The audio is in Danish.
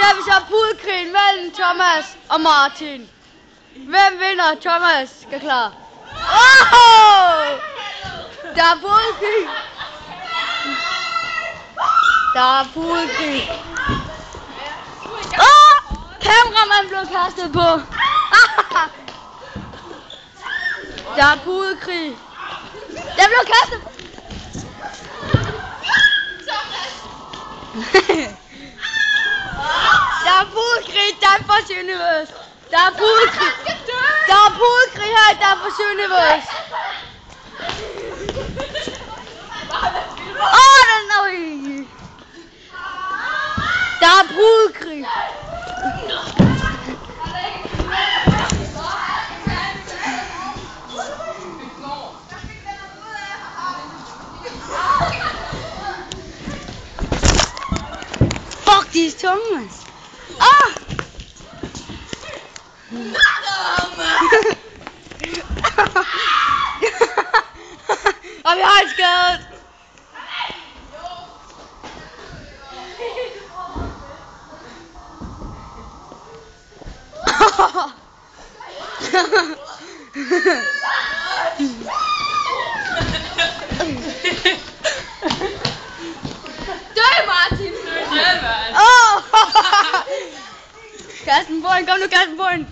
ser vi så pudekrigen mellem Thomas og Martin. Hvem vinder? Thomas skal klar. Der er pudekrig. Der er pudekrig. Kameramanden blev kastet på. Der er pudekrig. Der blev kastet. Der er pudekrig, der er for Søndervøs. Der er pudekrig. Der er pudekrig her, der er for Søndervøs. Den er ikke. Der er pudekrig. Fuck, de er tunge, mand. Og vi har en skadet. Død, Martin! Kasten på en, kom nu, kasten på en.